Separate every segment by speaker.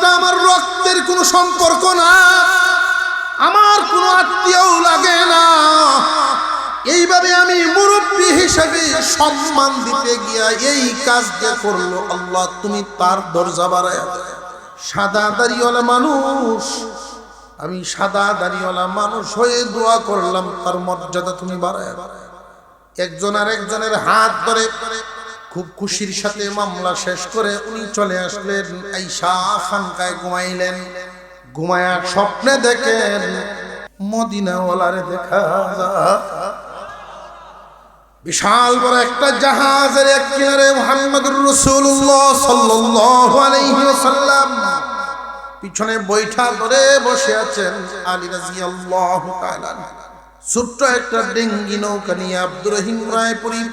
Speaker 1: মানুষটা আমার রক্তের কোনো সম্পর্ক না, আমার কোনো আত্মীয়ও লাগে না। এইভাবে আমি মুরব্বী হিসেবে সম্মান দিতে গিয়া এই কাজ যে করলো, আল্লাহ তুমি তার দরজা বাড়ায়া দাও। সাদা দাড়িওয়ালা মানুষ, আমি সাদা দাড়িওয়ালা মানুষ হয়ে দোয়া করলাম, তার মর্যাদা তুমি বাড়ায়া দাও। একজন আর একজনের হাত ধরে খুব খুশির সাথে মামলা শেষ করে উনি চলে আসলেন। আইসা খানকায় ঘুমাইলেন। ঘুমায়া স্বপ্নে দেখেন মদিনাওয়ালারে দেখা যায়। বিশাল বড় একটা জাহাজের এক কিনারে মুহাম্মদুর রাসূলুল্লাহ সাল্লাল্লাহু আলাইহি ওয়াসাল্লাম, পিছনে বৈঠা ধরে বসে আছেন আলী রাদিয়াল্লাহু তাআলা। ছোট্ট একটা ডিঙ্গি নৌকা নিয়ে আব্দুর রহিম রায়পুরী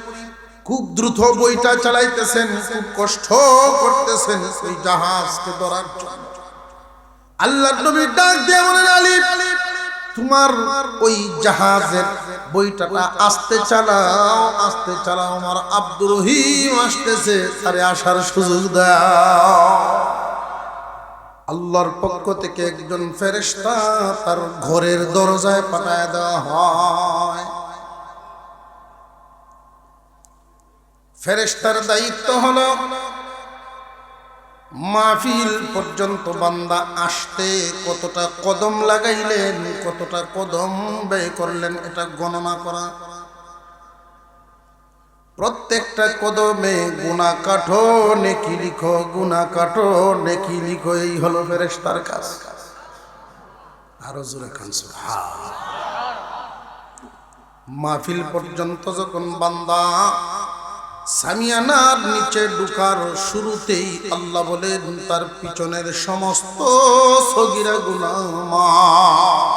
Speaker 1: খুব দ্রুত বইটা চালাইতেছেন, খুব কষ্ট করতেছেন ওই জাহাজকে ধরার জন্য। আল্লাহর নবী ডাক দিয়ে বলেন, আলী তোমার ওই জাহাজের বইটাটা আস্তে চালাও, আস্তে চালাও, আমার আব্দুর রহিম আসতেছে, তারে আসার সুযোগ দাও। আল্লাহর পক্ষ থেকে একজন ফেরেশতা তার ঘরের দরজায় পাঠায় দেওয়া হয়। ফেরেশতার দায়িত্ব হলো মাহফিল পর্যন্ত বান্দা আসতে কতটা কদম লাগাইলেন, কতটা কদম ব্যয় করলেন, এটা গণনা করা। প্রত্যেকটা কদমে গুনাহ কাটো নেকি লিখো, গুনাহ কাটো নেকি লিখো, এই হলো ফেরেশতার কাজ। আরো জোরে কান সুবহানাল্লাহ। মাহফিল পর্যন্ত যখন বান্দা সামিয়ানার নিচে ঢুকার শুরুতেই আল্লাহ বলেন তার পিছনের সমস্ত সগীরা গুনাহ মাফ।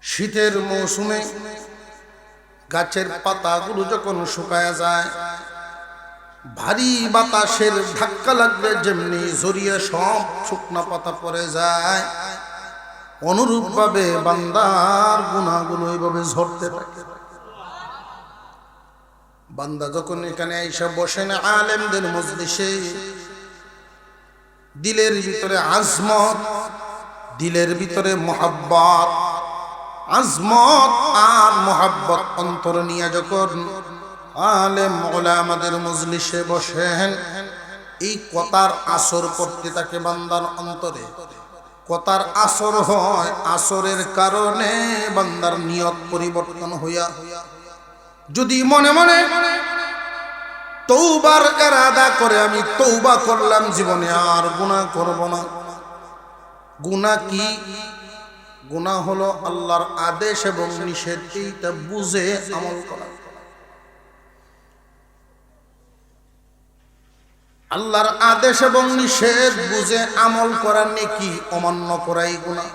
Speaker 1: শীতের মৌসুমে গাছের পাতাগুলো যখন শুকায় যায়, ভারী বাতাসের ধাক্কা লাগলে যেমনি জড়িয়ে সব শুকনা পাতা পড়ে যায়, অনুরূপ ভাবে বান্দার গুনাহগুলো এইভাবে ঝরতে থাকে। বান্দা যখন এখানে এসে বসেন আলেমদের মজলিসে, দিলের ভিতরে আজমত, দিলের ভিতরে মুহাব্বত, আজমত আর মুহাব্বত অন্তর নিয়ে যখন আলেম ওলামাদের মজলিসে বসেন, এই কথার আসর করতে থাকে বান্দার অন্তরে। কথার আসর হয়, আসরের কারণে বান্দার নিয়ত পরিবর্তন হইয়া যদি মনে মনে তওবার ইরাদা করে, আমি তওবা করলাম, জীবনে আর গুনাহ করব না। গুনাহ কি? গুনাহ হলো আল্লাহর আদেশ এবং নিষেধ এইটা বুঝে আমল করা। আল্লাহর আদেশ এবং নিষেধ বুঝে আমল করা নেকি, অমান্য করাই গুনাহ।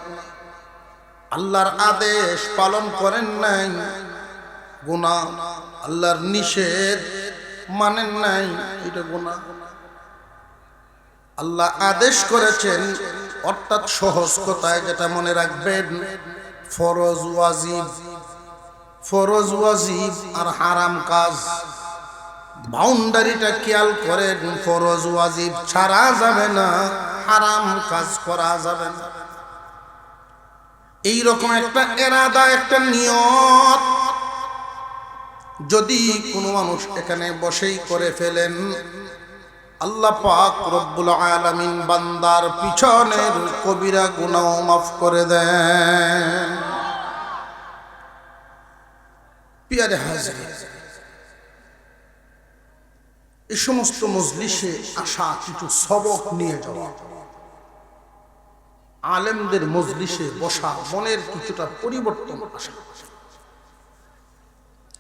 Speaker 1: আল্লাহর আদেশ পালন করেন নাই গুনাহ, আল্লাহর নিষেধ মানেন নাই, এটা গুনাহ। আল্লাহ আদেশ করেছেন, অর্থাৎ সহজ কথায় যেটা মনে রাখবেন, ফরজ ওয়াজিব, ফরজ ওয়াজিব আর হারাম কাজ, বাউন্ডারিটা খেয়াল করেন। ফরজ ওয়াজিব ছাড়া যাবে না, হারাম কাজ করা যাবে না। এইরকম একটা ইরাদা, একটা নিয়ত যদি কোনো মানুষ এখানে বসেই করে ফেলেন, আল্লাহ পাক রব্বুল আলামিন বান্দার পিছনের কবিরা গুনাহ মাফ করে দেন। প্রিয় হাজির, এই সমস্ত মজলিসে আসা কিছু সবক নিয়ে যাওয়া, আলেমদের মজলিসে বসা, মনের কিছুটা পরিবর্তন আসা।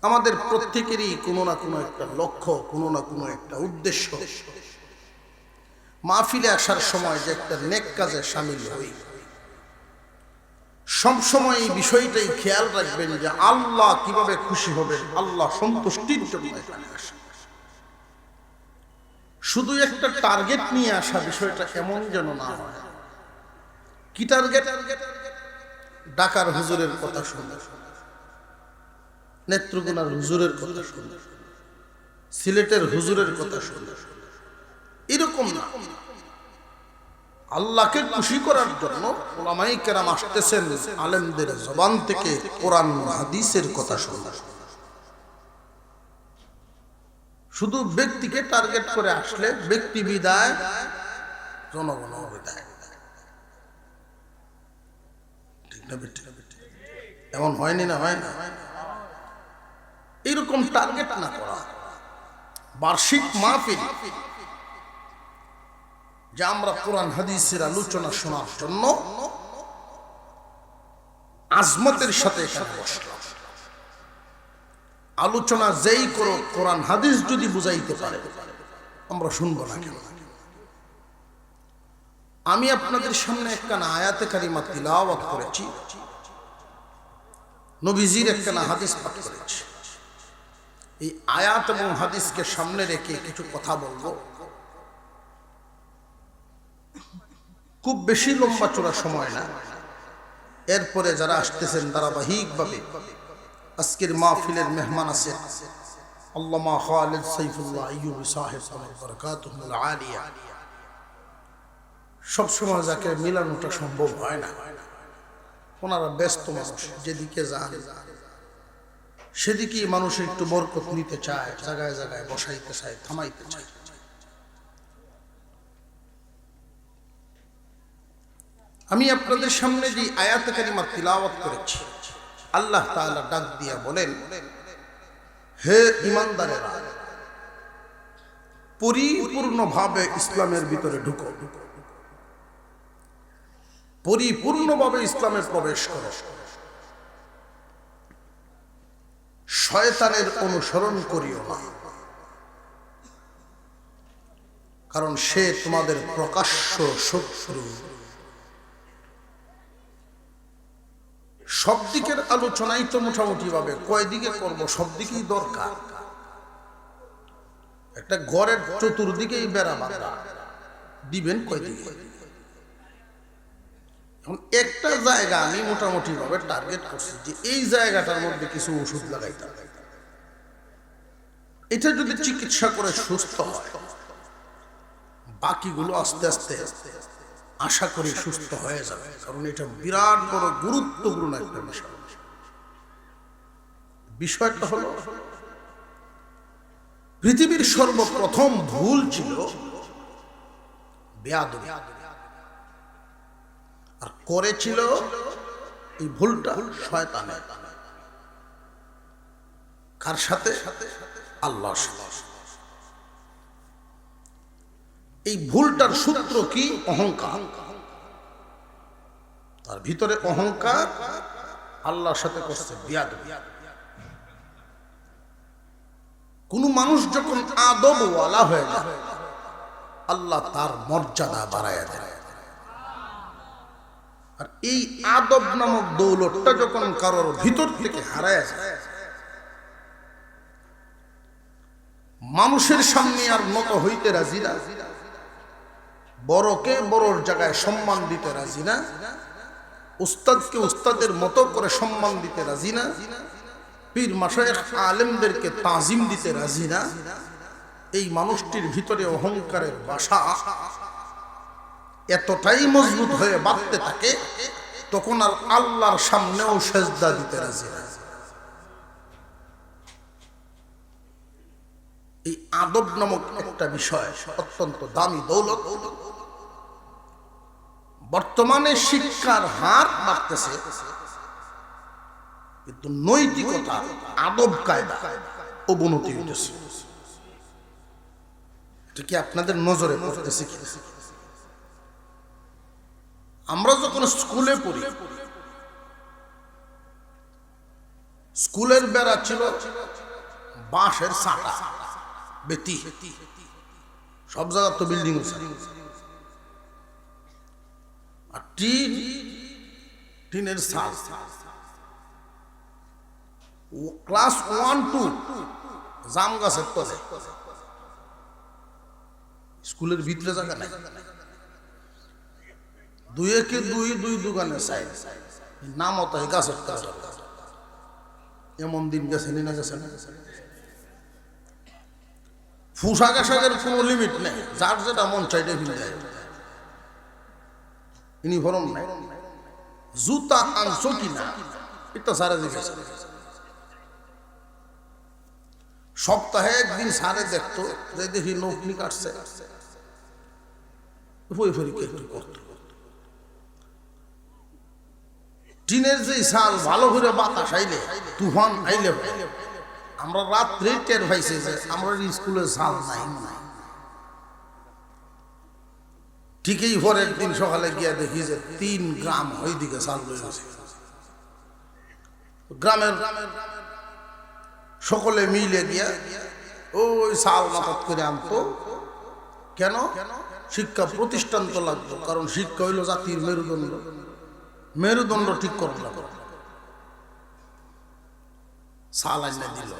Speaker 1: আমাদের প্রত্যেকেরই কোনো না কোনো একটা লক্ষ্য, কোনো না কোনো একটা উদ্দেশ্য। মাহফিলে আসার সময় যে একটা নেক কাজে শামিল হই, সবসময় এই বিষয়টাই খেয়াল রাখবেন যে আল্লাহ কিভাবে খুশি হবে, আল্লাহ সন্তুষ্টির জন্য এখানে আসা। শুধু একটা টার্গেট নিয়ে আসা, বিষয়টা এমন যেন না হয়। কি টার্গেট? ঢাকার হুজুরের কথা শুনে, নেত্রকোনার হুজুরের কথা শুনে, সিলেটের হুজুরের কথা শুনে, এরকম না, আল্লাহকে খুশি করার জন্য উলামায়ে কেরাম আসতেছেন আলেমদের জবান থেকে কোরআন হাদিসের কথা শোনা। শুধু ব্যক্তিকে টার্গেট করে আসলে ব্যক্তি বিদায়, জনগণ বিদায়। ঠিক না বেঠিক? এমন হয়নি না? হয় না? এইরকম টার্গেট না করা। বার্ষিক মাহফিল যে আমরা কোরআন হাদিসের আলোচনা শোনার জন্য আজমতের সাথে এখানে বসলাম। আলোচনা যেই করো কোরআন হাদিস যদি বুঝাইতে পারে আমরা শুনবো না কেন? আমি আপনাদের সামনে একখানা আয়াতে কারিমা তিলাওয়াত করেছি, নবীজির একখানা হাদিস পাঠ করেছি। এই আয়াত এবং হাদিসকে সামনে রেখে কিছু কথা বলবো। খুব বেশি লম্বা চূড়া সময় না। এরপরে যারা আসতেছেন ধারাবাহিকভাবে আজকের মাহফিলের মেহমান আছেন আল্লামা খালিদ সাইফুল্লাহ আইয়ুবী সাহেব বরকাতুহুল আলিয়া। সবসময় যাকে মিলানোটা সম্ভব হয় না, ওনারা ব্যস্ত মানুষ, যেদিকে যান সেদিকেই মানুষ একটু বরকত নিতে চায়, জায়গায় জায়গায় বসাইতে চায়, থামাইতে চায়। আমি আপনাদের সামনে যে আয়াতে কারিমা তিলাওয়াত করেছি, আল্লাহ তাআলা ডাক দিয়া বলেন, হে ঈমানদারেরা, পরিপূর্ণভাবে ইসলামের ভিতরে ঢুকো, পরিপূর্ণভাবে ইসলামে প্রবেশ করো, শয়তানের অনুসরণ করিও না, কারণ সে তোমাদের প্রকাশ্য শত্রু। সব দিকের আলোচনাই তো মোটামুটি ভাবে কয় দিকে করবো, সব দিকেই দরকার। একটা ঘরের চতুর্দিকেই বেড়া বাঁধা, দিবেন কয় দিকে? এখন একটা জায়গা আমি মোটামুটি ভাবে টার্গেট করছি যে এই জায়গাটার মধ্যে কিছু ওষুধ লাগাইতাম, এটা যদি চিকিৎসা করে সুস্থ হয় বাকিগুলো আস্তে আস্তে আশা করি সুস্থ হয়ে যাবে, কারণ এটা বিরাট বড় গুরুত্বপূর্ণ একটা বিষয়। বিষয়টা হলো পৃথিবীর সর্বপ্রথম ভুল ছিল বেয়াদবি, আর করেছিল এই ভুলটা শয়তানের। কার সাথে? আল্লাহর সাথে। এই ভুলটার সূত্র কি? অহংকার। তার ভিতরে অহংকার, আল্লাহর সাথে করছে বিয়াদবি। কোন মানুষ যখন আদবওয়ালা হয়ে যায় আল্লাহ তার মর্যাদা বাড়ায়া দেয়। আর এই আদব নামক দৌলতটা যখন কারোর ভিতর থেকে হারায় যায়, মানুষের সামনে আর নত হইতে রাজি না, বড়কে বড়র জায়গায় সম্মান দিতে রাজি না, উস্তাদকে উস্তাদের মতো করে সম্মান দিতে রাজি না, পীর মাশায়েখ আলেমদেরকে তাজিম দিতে রাজি না, এই মানুষটির ভিতরে অহংকারের বাসা এতটাই মজবুত হয়ে বাঁধতে থাকে, তখন আর আল্লাহর সামনেও সেজদা দিতে রাজি না। এই আদব নামক একটা বিষয় অত্যন্ত দামি দৌলত। বর্তমানে শিক্ষার হার বাড়তেছে, কিন্তু নৈতিকতা, আদব কায়দা অবনতি হইতেছে। এটা কি আপনাদের নজরে পড়তেছে কি? আমরা যখন স্কুলে পড়ি, স্কুলের বেড়া ছিল বাঁশের ছাটা, বেতি, সব জায়গা তো বিল্ডিং আছে, আর টিনের ছাদ। ক্লাস 1-2 জাম গাছের তলে, স্কুলের ভিতরে জায়গা নাই। 2-2 দোকানে সাইড, নাম হতো গাছের তলে। এমন দিন গেছে না গেছে না? পোশাক আশাকের কোনো লিমিট নেই, যার যেটা মন চাইতে ফিরে যায়। ইউনিফর্ম নাই, জুতা আনছো কিনা এটা সারা জিজ্ঞেস। সপ্তাহে একদিন সারে দেখতো যে দেখি নৌকনি কাটছে, করতো। টিনের যে সাল ভালো করে বাতাস আইলে, তুফান আইলে আমরা রাত্রে টের পাইছি যে আমরা স্কুলে সাল নাই। ঠিকই পরের দিন সকালে গিয়া দেখি যে 3 গ্রাম ওইদিকে সাল লয়ে গেছে। গ্রামের সকলে মিলে গিয়া ওই সাল মাথাত করে আনতো। কেন? শিক্ষা প্রতিষ্ঠান তো লাগতো, কারণ শিক্ষা হইল জাতির মেরুদণ্ড। মেরুদণ্ড ঠিক করতে লাগলো, সাল আইনা দিল।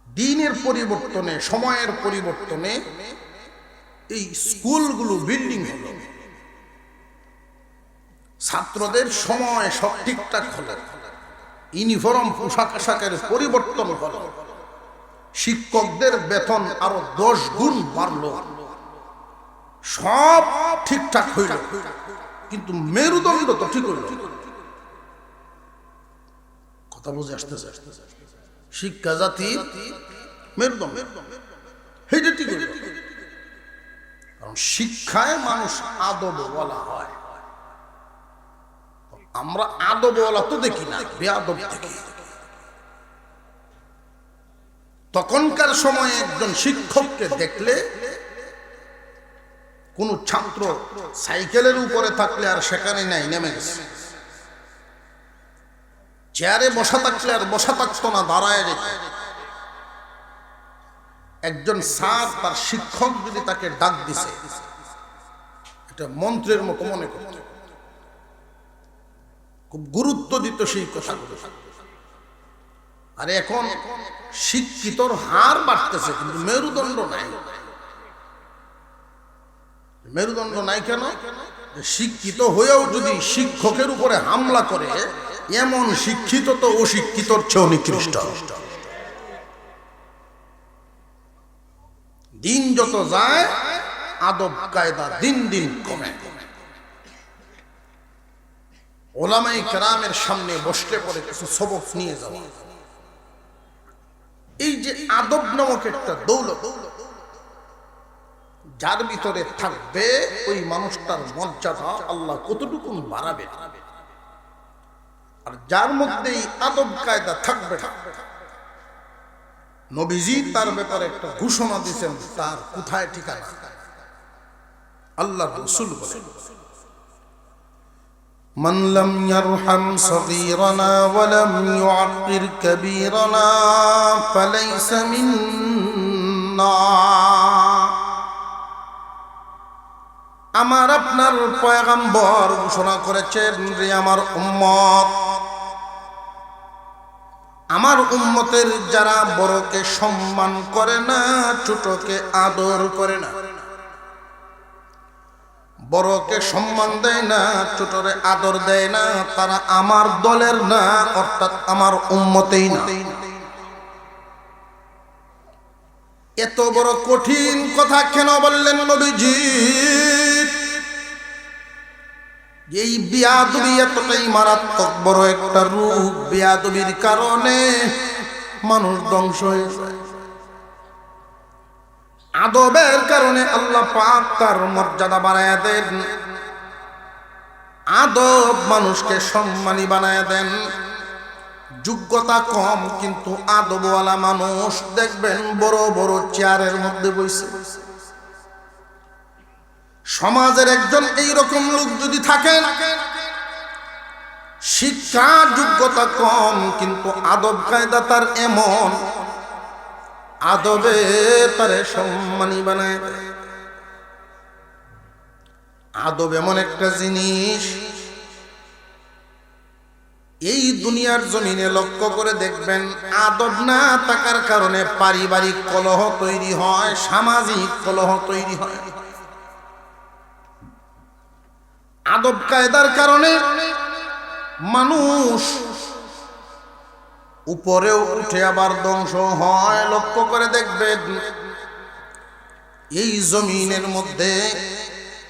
Speaker 1: দিনের পরিবর্তনে, সময়ের পরিবর্তনে এই স্কুলগুলো বিল্ডিং হলো, ছাত্রদের সময় সব ঠিকঠাক হলো, ইউনিফর্ম পোশাক আশাকের পরিবর্তন হলো, শিক্ষকদের বেতন আরো 10 গুণ বাড়লো, সব ঠিকঠাক হইল, কিন্তু মেরুদণ্ড তো ঠিক হইল। কথা বুঝে আসতেছে? শিক্ষা জাতির মেরুদণ্ড, সেইটা ঠিক হইল। কারণ শিক্ষায় মানুষ আদব বলা হয়, আমরা আদব বলা তো দেখি না, বেয়াদব দেখি। তখনকার সময়ে একজন শিক্ষককে দেখলে কোন ছাত্র সাইকেলের উপরে থাকলে আর সেখানে নাই, নেমে গেছে। চেয়ারে বসা থাকলে আর বসা থাকতো না, দাঁড়ায় যেত। একজন স্যার তার শিক্ষক যদি তাকে ডাক দিছে, এটা মন্ত্রের মতো মনে করত, খুব গুরুত্ব দিত সেই কথাগুলো। আর এখন শিক্ষিতর হার বাড়তেছে, কিন্তু মেরুদণ্ড নাই। মেরুদণ্ড নাই কেন? শিক্ষিত হয়েও যদি শিক্ষকের উপরে হামলা করে, এমন শিক্ষিত তো অশিক্ষিতর চেয়ে নিকৃষ্ট। দিন যত যায় আদব কায়দা দিন দিন কমে। ওলামায়ে কেরামের সামনে বসলে পরে কিছু সবক নিয়ে যাওয়া, এই যে আদব নামক একটা দৌলত, যার ভিতরে থাকবে ওই মানুষটার মর্যাদা আল্লাহ কতটুকু বাড়াবে। আর যার মধ্যে আদব কায়দা থাকবে না, নবীজি তার ব্যাপারে একটা ঘোষণা দিয়েছেন, তার কোথায় ঠিকানা। আল্লাহ রাসূল বলেন, মান লাম ইয়ারহাম সগীরানা ওয়া লাম ইউআক্কির কাবীরানা ফালাইসা মিন্না। আমার আপনার পয়গম্বর ঘোষণা করেছেন, রে আমার উম্মত, আমার উম্মতের যারা বড়কে সম্মান করে না, ছোটকে আদর করে না, বড়কে সম্মান দেয় না, ছোটরে আদর দেয় না, তারা আমার দলের না, অর্থাৎ আমার উম্মতেই না। এত বড় কঠিন কথা কেন বললেন নবীজি? এই বেয়াদবি এতটাই মারাত্মক বড় একটা রূপ, বেয়াদবির কারণে মানুষ ধ্বংস হয়ে যায়। আদবের কারণে আল্লাহ পাক তার মর্যাদা বাড়ায় দেন, আদব মানুষকে সম্মানী বানায় দেন। যোগ্যতা কম কিন্তু আদবওয়ালা মানুষ দেখবেন বড় বড় চেয়ারের মধ্যে বসে। সমাজের একজন এইরকম লোক যদি থাকেন, শিক্ষা যোগ্যতা কম কিন্তু আদব কায়দা তার এমন, আদবে তারে সম্মানী বানায় দেয়। আদব এমন একটা জিনিস, এই দুনিয়ার জমিনে লক্ষ্য করে দেখবেন, আদব না থাকার কারণে পারিবারিক কলহ তৈরি হয়, সামাজিক কলহ তৈরি হয়। আদব কায়দার কারণে মানুষ উপরেও উঠে আবার ধ্বংস হয়। লক্ষ্য করে দেখবেন এই জমিনের মধ্যে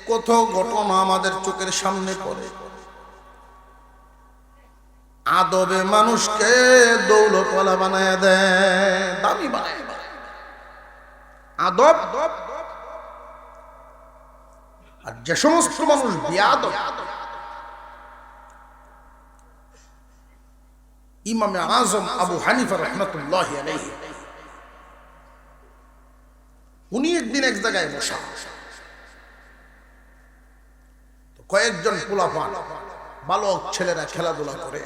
Speaker 1: কত ঘটনা আমাদের চোখের সামনে পড়ে। আদবে মানুষকে দৌলতওয়ালা বানায় দেয়, দামি বানায় দেয়। আদব। আর যে সমস্ত মানুষ বেয়াদব, ইমামে আজম আবু হানিফা রাহমাতুল্লাহি আলাইহি, উনি একদিন এক জায়গায় বসা, কয়েকজন পোলাপান বালক ছেলেরা খেলাধুলা করে।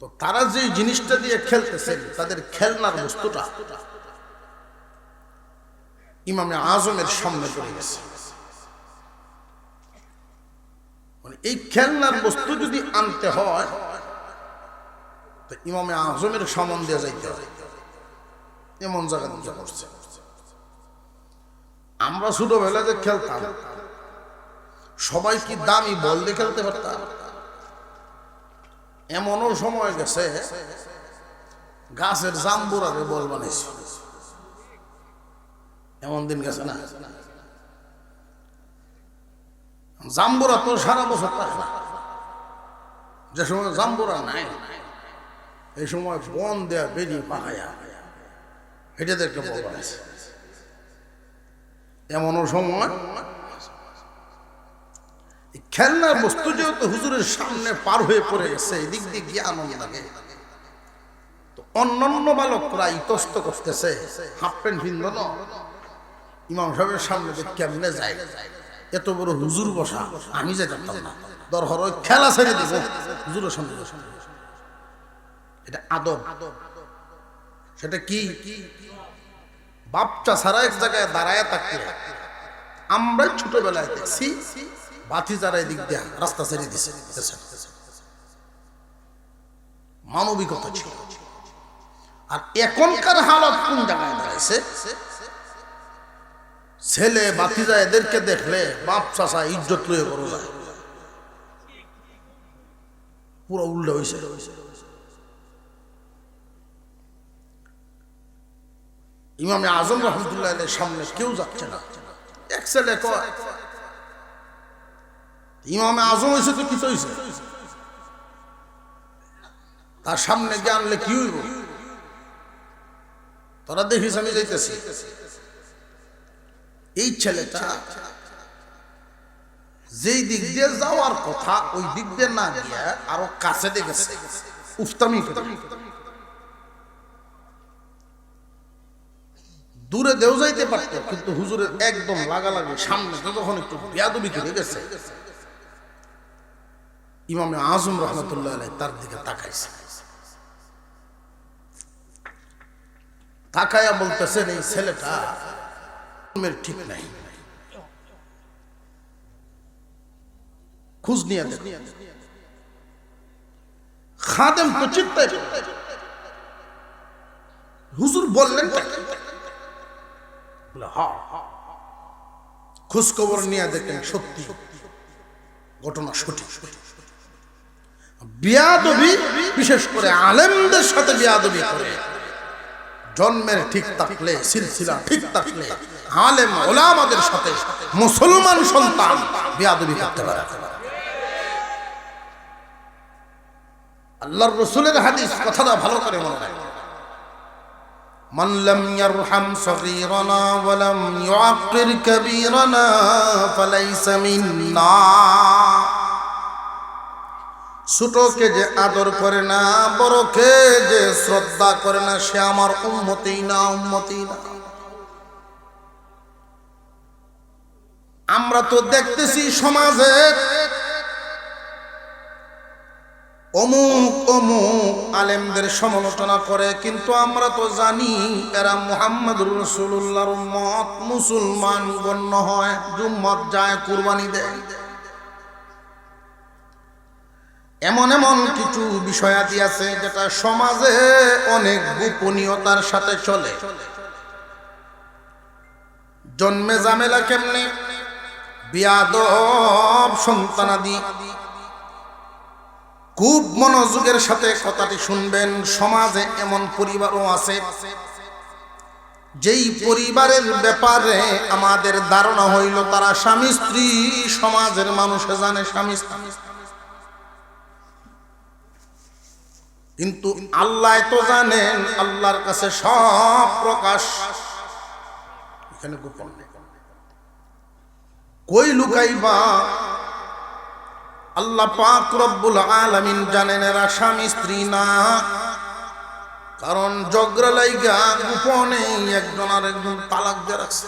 Speaker 1: তো তারা যে জিনিসটা দিয়ে খেলতেছেন, তাদের খেলনার বস্তুটা ইমামে আজমের সামনে পড়ে গেছে। মানে এই খেলনার বস্তু যদি আনতে হয় তো ইমামে আজমের সামন দিয়ে যাইতে হয়, এমন জায়গা দিয়ে পড়ছে। আমরা ছোটবেলায় যে খেলতাম, সবাই কি দামি বল দিয়ে খেলতে পারতাম? এমনও সময় গেছে গাছের জাম্বুরারে বল বানাইছে, এমন দিন গেছে না? জাম্বুরা তো সারা বছর থাকে না। যে সময় জাম্বুরা নাই, এই সময় বন দেয়া বেরিয়ে পাকায়া এটাতে একটা বল বানাইছে। এমনও সময় খেলনার বস্তু যেহেতু হুজুরের সামনে পার হয়ে পড়ে গেছে, এদিক দিয়ে গিয়ে আনন্দ লাগে। তো অন্যান্য বালকরা ইতস্ত করতেছে, হাফ প্যান্ট ভিন্ন ইমাম সাহেবের সামনে কেমনে যায়, এত বড় হুজুর বসা, আমি যেতাম না, দরকার ওই খেলা ছেড়ে দিব হুজুরের সামনে। এটা আদব। সেটা কি? বাচ্চা সারা এক জায়গায় দাঁড়ায় থাকলে আমরা ছোটবেলায় দেখছি বাতি যারা এদিক দিয়ে রাস্তা ছেড়ে দিছে, মানবিকতা ছিল। আর এখনকার হালত কোন জায়গায় দাঁড়াইছে? ছেলে বাতিজা এদেরকে দেখলে বাপ চাচা ইজ্জত লয়ে বড় যায়, পুরো উল্টো হয়েছে। ইমামে আজম রহমতুল্লাহ সামনে কেউ যাচ্ছে না। এক ছেলে কয়, ইমামে আজম হয়েছে তো কিছু হয়েছে, তার সামনে গিয়ে আনলে কি হইব? তোরা দেখিস আমি যাইতেছি। এই ছেলেটা যেই দিক দিয়ে যাওয়ার কথা ওই দিক দিয়ে না গিয়া আরো কাছে দেখেছে, উফতামি করে। দূরে দেও যাইতে পারত, কিন্তু হুজুরের একদম লাগালাগি সামনে যখন একটু বেয়াদবি করে গেছে, ইমামে আজম রহমতুল্লাহ আলাইহি তার দিকে তাকাইছে। তাকায়া বলতেছেন, এই ছেলেটা ঠিক নাই, খোঁজ নিয়ে দেখ। খাদেম তো চিন্তায়, হুজুর বললেন খোঁজ খবর নিয়ে দেখেন সত্যি ঘটনা সঠিক। বিয়াদবি, বিশেষ করে আলেমদের সাথে বিয়াদবি করে, জন্মের ঠিক থাকলে, সিলসিলা ঠিক থাকলে আলেম ওলামাদের সাথে মুসলমান সন্তান বিয়াদবি করতে পারে। আল্লাহর রাসূলের হাদিস, কথাটা ভালো করে মনে রাখবেন, মান লাম ইয়ারহাম সগীরানা ওয়া লাম ইউআক্কির কাবীরানা ফালাইসা মিন্না। ছোটকে যে আদর করে না, বড়কে যে শ্রদ্ধা করে না, সে আমার উম্মতি না, উম্মতি না। আমরা তো দেখতেছি সমাজে অমুক অমুক আলেমদের সমালোচনা করে, কিন্তু আমরা তো জানি এরা মুহাম্মদুর রাসূলুল্লাহর উম্মত, মুসলমান গণ্য হয়, জুম্মত যায়, কুরবানি দেয়। এমন এমন কিছু বিষয়াদি আছে যেটা সমাজে অনেক গোপনীয়তার সাথে চলে। জন্মে ঝামেলা কেমনে, বিয়াদব সন্তানাদি খুব মনোযোগের সাথে কথাটি শুনবেন। সমাজে এমন পরিবারও আছে যেই পরিবারের ব্যাপারে আমাদের ধারণা হইল তারা স্বামী স্ত্রী, সমাজের মানুষে জানে স্বামী স্ত্রী, কিন্তু আল্লাহ তো জানেন, আল্লাহর কাছে সব প্রকাশ, এখানে গোপন নেই। কই লুকাইবা? আল্লাহ পাক রব্বুল আলামিন জানেন এরা স্বামী স্ত্রী না, কারণ ঝগড়া লাইগা গোপনে একজন আর একজন তালাক দিয়ে রাখছে।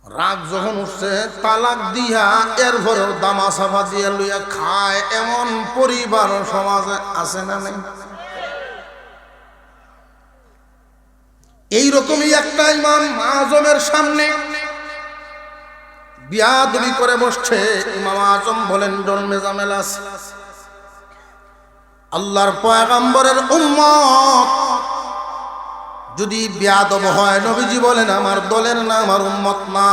Speaker 1: রাগ যখন উঠছে তালাক দিয়া এরপরেও দামা সাফা দিয়ে লইয়া খায়, এমন পরিবার সমাজে আছে না নেই? এইরকমই একটা ইমাম আজমের সামনে বিয়াদবি করে বসছে। ইমাম আজম বলেন জন্মে ঝামেলা আছে। আল্লাহর পয়গম্বরের উম্মত যদি বিয়াদব হয়, নবীজি বলেন আমার দলের না, আমার উম্মত না।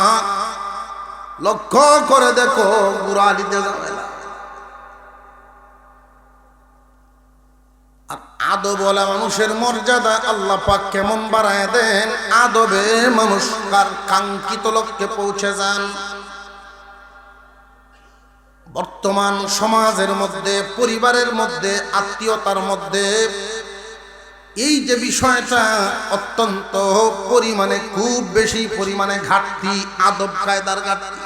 Speaker 1: লক্ষ্য করে দেখো গুরালিতে ঝামেলা। আর আদবওয়ালা মানুষের মর্যাদা আল্লাহ পাক কেমন বাড়ায় দেন, আদবে মানুষ কার কাঙ্ক্ষিত লক্ষ্যে পৌঁছে যান। বর্তমান সমাজের মধ্যে, পরিবারের মধ্যে, আত্মীয়তার মধ্যে এই যে বিষয়টা অত্যন্ত পরিমাণে, খুব বেশি পরিমাণে ঘাটতি, আদব কায়দার ঘাটতি।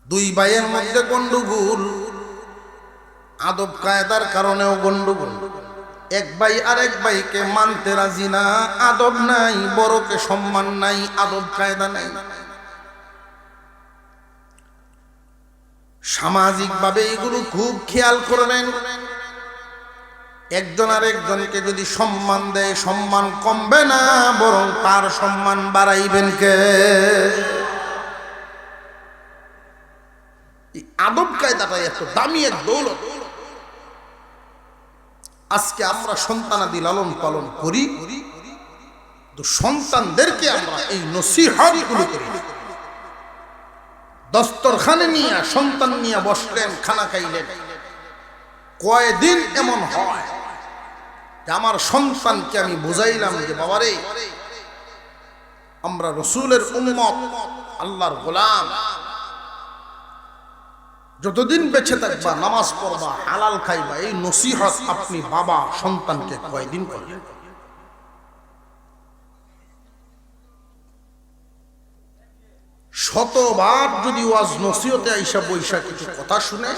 Speaker 1: দুই ভাইয়ের মধ্যে গন্ডগোল, আদব কায়দার কারণেও গন্ডগোল। এক ভাই আরেক ভাইকে মানতে রাজি না, আদব নাই, বড়কে সম্মান নাই, আদব কায়দা নাই। সামাজিকভাবে এগুলো খুব খেয়াল করবেন। একজন আর একজনকে যদি সম্মান দেয়, সম্মান কমবে না, বরং তার সম্মান বাড়াইবেন কে? এই আদব কায়দাটা এত দামি এক দৌলত। আজকে আমরা সন্তানাদি লালন পালন করি, তো সন্তানদেরকে আমরা এই নসিহতগুলো করি। দস্তরখানে নিয়ে সন্তান নিয়ে বসলেন, খানা খাইলেন, কয়দিন এমন হয় যে আমার সন্তানকে আমি বুঝাইলাম যে বাবারে আমরা রসুলের উম্মত, আল্লাহর গোলাম, যতদিন বেঁচে থাকবা নামাজ পড়বা, হালাল খাইবা, এই নসিহত আপনি বাবা সন্তানকে কয়দিন করলেন? শতবার যদি ওয়াজ নসিহতে আইসা বৈশা কিছু কথা শুনে,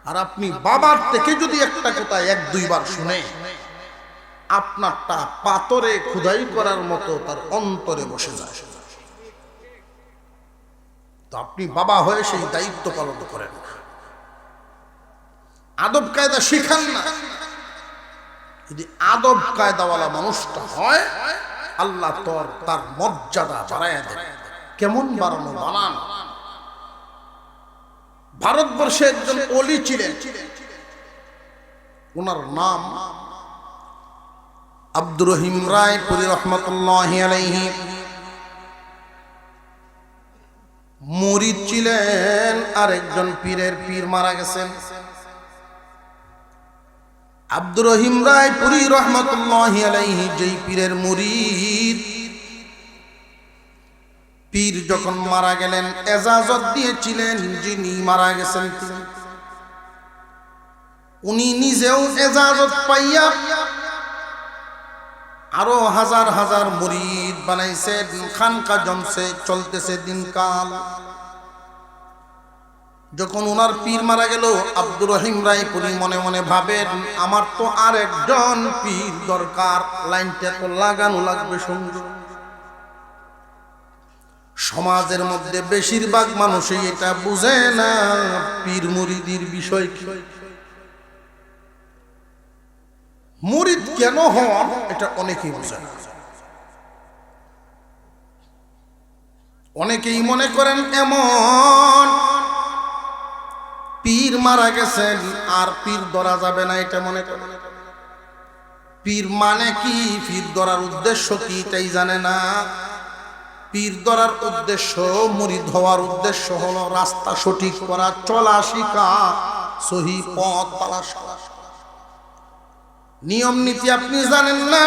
Speaker 1: আর আপনি বাবার থেকে যদি একটা কথা এক দুইবার শুনে, আপনারটা পাথরে খোদাই করার মতো তার অন্তরে বসে যায়। তো আপনি বাবা হয়ে সেই দায়িত্ব পালন করেন, আদব কায়দা শিখান না। যদি আদব কায়দাওয়ালা মানুষটা হয়, আল্লাহ তার মর্যাদা বাড়ায় দেন। কেমন বাড়ানো? বানান। ভারতবর্ষে একজন ওলি ছিলেন, ওনার নাম আব্দুর রহিম রায়পুরী রহমতুল্লাহি আলাইহি। মুরিদ ছিলেন, আর একজন পীরের পীর মারা গেছেন। আব্দুর রহিম রায়পুরী রহমতুল্লাহি আলাইহি যেই পীরের মুরিদ, পীর যখন মারা গেলেন এজাজত দিয়েছিলেন যিনি মারা গেছেন উনি নিজেও এজাজত পাইয়া আরো হাজার হাজার মুরিদ বানাইছে, খানকা জমছে, চলতেছে দিনকাল। যখন ওনার পীর মারা গেল, আব্দুর রহিম রায়পুরী মনে মনে ভাবেন আমার তো আর একজন পীর দরকার, লাইনটা তো লাগানো লাগবে সঙ্গে। সমাজের মধ্যে বেশিরভাগ মানুষই এটা বুঝে না পীর মুরিদির বিষয় কি, মুরিদ কেন হন এটা অনেকেই বুঝে না। অনেকেই মনে করেন এমন পীর মারা গেছেন আর পীর ধরা যাবে না, এটা মনে করেন। পীর মানে কি, পীর ধরার উদ্দেশ্য কি এটাই জানে না। পীর ধরার উদ্দেশ্য, মুরিদ হওয়ার উদ্দেশ্য হলো রাস্তা সঠিক করা, চলা শিখা, সহি পথ তালাশ করা। নিয়ম নীতি আপনি জানেন না।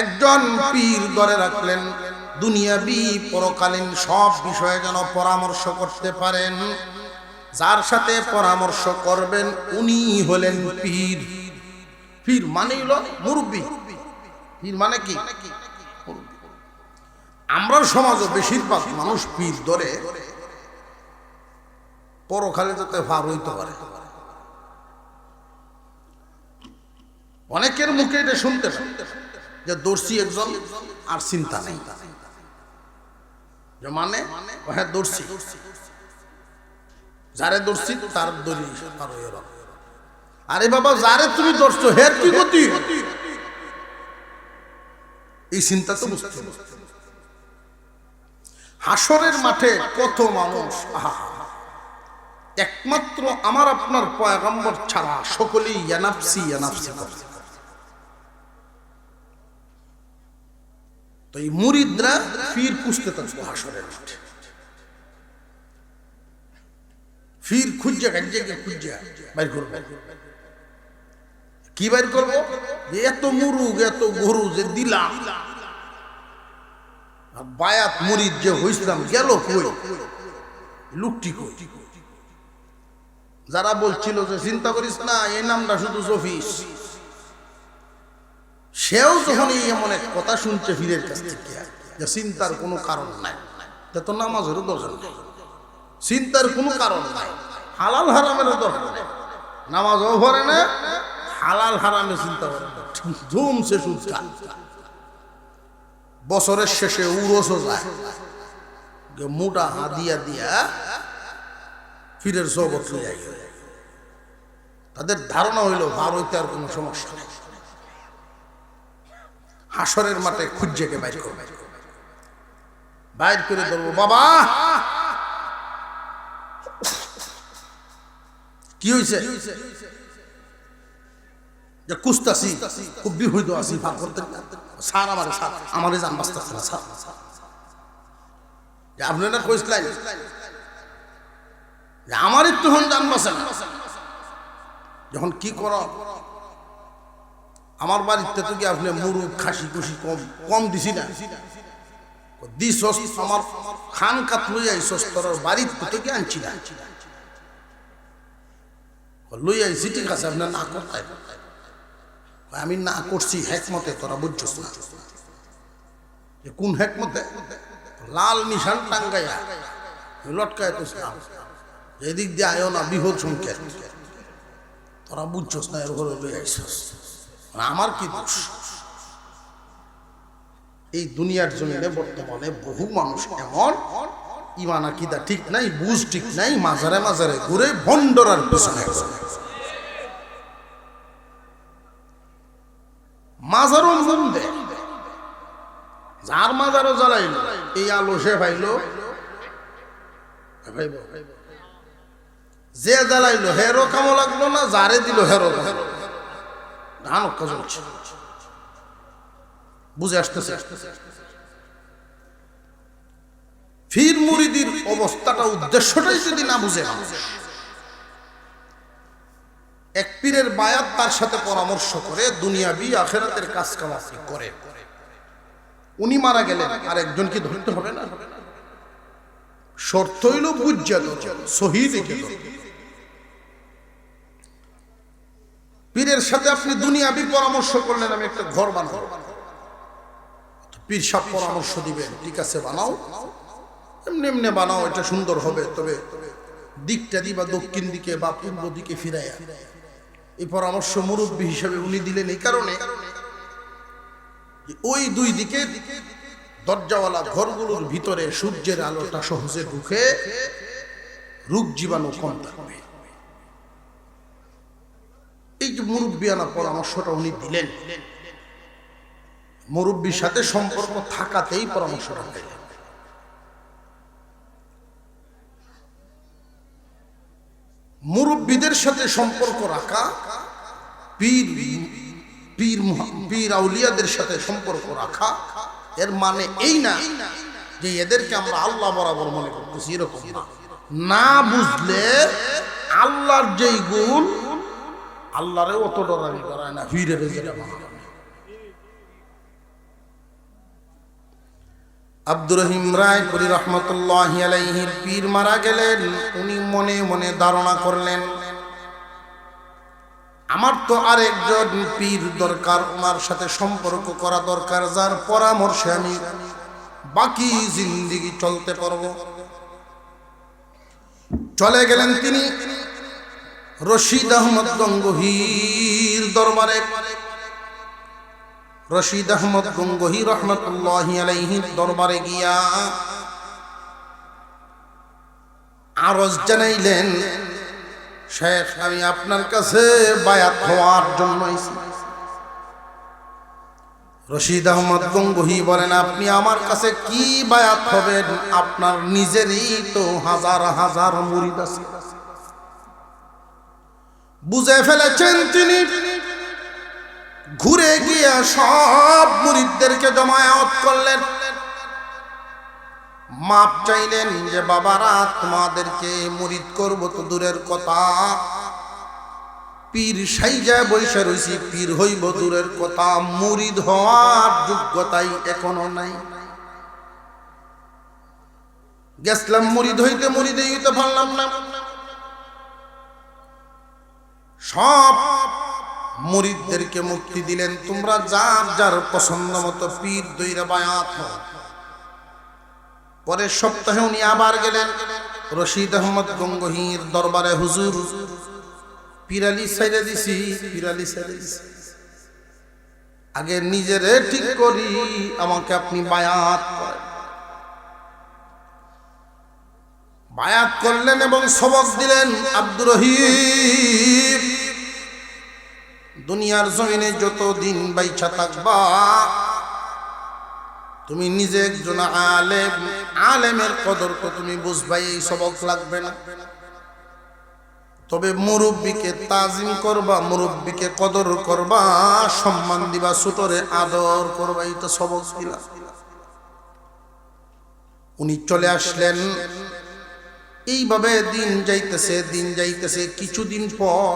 Speaker 1: একজন পীর ধরে রাখলেন, দুনিয়াবি পরকালীন সব বিষয়ে যেন পরামর্শ করতে পারেন। যার সাথে পরামর্শ করবেন উনি হলেন পীর। পীর মানে হলো মুরব্বী। পীর মানে কি? আমরা সমাজে বেশিরভাগ মানুষ পীর ধরে পরকালে যাতে ভাব হইতে পারে। অনেকের মুখে এটা শুনতে যে দর্শী একজন আর চিন্তা নেই, মানে হ্যাঁ দর্শী, যারে দর্শী তার দড়ি পার হয়ে গেল। আরে বাবা, যারে তুমি ধরছো হের কি গতি, এই চিন্তা তো বুঝতে হবে। হাসরের মাঠে কত মানুষ, একমাত্র আমার আপনার পয়গম্বর ছাড়া সকলেই ইয়ানাফসি ইয়ানাফসি করে। তো এই মুরিদরা পীর খুঁজতে থাকবো হাসরের মাঠে। পীর খুঁজে খুঁজে বাইর করবো। কি বাইর করবো? এত মুরুগ এত গরু যে দিলাম, বায়াত মুরিদ যে হইছিলাম গেল কই, লুকটি কই। যারা বলছিল যে চিন্তা করিস না, এই নামটা শুধু জফিস, সেও যখন এই এমন এক কথা শুনছে পীরের কাছ থেকে যে চিন্তার কোনো কারণ নাই, তো নামাজেরও দরকার নেই, চিন্তার কোনো কারণ নাই, হালাল হারামেরও দরকার নেই, নামাজও পড়ে না, হালাল হারামে চিন্তা করে ধুমছে সুদ খান। বছরের শেষে উরসও যায়, মোটা হাদিয়া দিয়া পীরের জগৎ লইয়া গেল। তাদের ধারণা হইল ভার হইতে আর কোনো সমস্যা নেই। হাসরের মাঠে খুঁজেকে বাইর করবে, বাইর করে ধরবো। বাবা কি হয়েছে? যে কুস্তাছি, খুব বিহুদ আছি, ভাগ করতে স্যার আমারে জান বাঁচতেছে না স্যার। আপনারা কইছিলেন যে আমার একটু হন জান বাঁচে না, যখন কি কর আমার বাড়িতে তো কি আপনি মুরুগ খাসি খুশি কম দিছি না, দিস আমার খান কাত লই আইসস, তোর বাড়িতে তো কি আনছি না, লই আইছি ঠিক আছে, আপনার না করতে। আমি না করছি হেকমতে, তোরা বুঝছস না কোন হেকমতে? লাল নিশান টাঙ্গাইয়া লটকায় তো এদিক দিয়ে আয়ো না, বিহদ সংখ্যা, তোরা বুঝছস না, এর ঘরে লই আইসস। আমার কি দোষ? এই দুনিয়ার জন্য বর্তমানে বহু মানুষ এমন ইমান আকীদা ঠিক নাই, বুঝ ঠিক নাই, মাজারে মাজারে ঘুরে ভণ্ডরার পেছনে। মাজারও মন দে, যার মাজারও জ্বালাইল এই আলো সে ভাইলো, যে জ্বালাইলো হেরো কামো লাগলো না, যারে দিল হেরো ধান চলছে। বুঝে আসতেছে? পীর মুরিদির অবস্থাটা, উদ্দেশ্যটাই যদি না বুঝে, এক পীরের বায়াত তার সাথে পরামর্শ করে দুনিয়াবি আখিরাতের কাজ কাম করে, উনি মারা গেলেন আর একজনকে ধরতে হবে না? শর্ত হইল বুঝা শহীদ। পীরের সাথে আপনি দুনিয়াবি পরামর্শ করলেন, আমি একটা ঘর বানাবো, পীর সাহেব পরামর্শ দিবেন, ঠিক আছে বানাও, এমনি এমনি বানাও, এটা সুন্দর হবে, তবে দিকটা দিবা দক্ষিণ দিকে বা পূর্ব দিকে ফিরাইয়া। এই পরামর্শ মুরব্বী হিসেবে উনি দিলেন এই কারণে, ওই দুই দিকে দরজাওয়ালা ঘরগুলোর ভিতরে সূর্যের আলোটা সহজে ঢুকে রোগ জীবাণু কম থাকবে। এই যে মুরব্বিয়ানা পরামর্শটা উনি দিলেন, মুরব্বির সাথে সম্পর্ক থাকাতেই পরামর্শটা দিলেন। মুরব্বিদের সাথে সম্পর্ক রাখা, পীর আউলিয়াদের সাথে সম্পর্ক রাখা এর মানে এই না যে এদেরকে আমরা আল্লাহ বরাবর মনে করতেছি, এরকম না। না বুঝলে আল্লাহর যেই গুণ, আল্লাহরে অত ডরানি করায় না, ফিরে যেটা বানায়। আব্দুর রহিম রায়পুরী রহমতুল্লাহি আলাইহির পীর মারা গেলেন। উনি মনে মনে ধারণা করলেন, আমার তো আরেকজন পীর দরকার, ওনার সাথে সম্পর্ক করা দরকার, যার পরামর্শে আমি বাকি জিন্দেগি চলতে পারবো। চলে গেলেন তিনি রশিদ আহমদ গঙ্গোহীর দরবারে। রশিদ আহমদ গঙ্গোহী রহমতুল্লাহি আলাইহির দরবারে গিয়া আরজ জানাইলেন, শেখ আমি আপনার কাছে বায়াত হওয়ার জন্য আইছি। রশিদ আহমদ গঙ্গোহী বলেন, আপনি আমার কাছে কি বায়াত হবেন? আপনার নিজেরই তো হাজার হাজার মুরিদ আছে। বুঝে ফেলেছেন তিনি, ঘুরে গিয়া সব মুরিদদেরকে জমায়েত করলেন, মাপ চাইলেন যে বাবারা তোমাদেরকে মুরিদ করব তো দূরের কথা, পীর সাইজা বৈশা রইছি, পীর হইব দূরের কথা, মুরিদ হওয়ার যোগ্যতাই এখনো নাই। গেছলাম মুরিদ হইতে, মুরিদই হইতে পারলাম না। সব মুরিদদেরকে মুক্তি দিলেন, তোমরা যার যার পছন্দ মতো পীর দইরা বায়াত হও। পরের সপ্তাহে উনি আবার গেলেন রশিদ আহমদ গঙ্গোহীর দরবারে। হুজুর পিরালি সাইরে দিছি, পিরালি সাইরে দিছি, আগে নিজেরে ঠিক করি, আমাকে আপনি বায়াত করেন। বায়াত করলেন এবং সবক দিলেন, আব্দুর রহিম দুনিয়ার জমিনে যত দিন বাইচা থাকবা তুমি নিজে একজন আলেম, আলেমের কদর তো তুমি বুঝবাই, এই সবক লাগবে না। তবে মুরব্বীকে তাজিম করবা, মুরব্বীকে কদর করবা, সম্মান দিবা, ছোটরে আদর করবা, এই তো সবক দিলা। উনি চলে আসলেন। এইভাবে দিন যাইতেছে, দিন যাইতেছে। কিছুদিন পর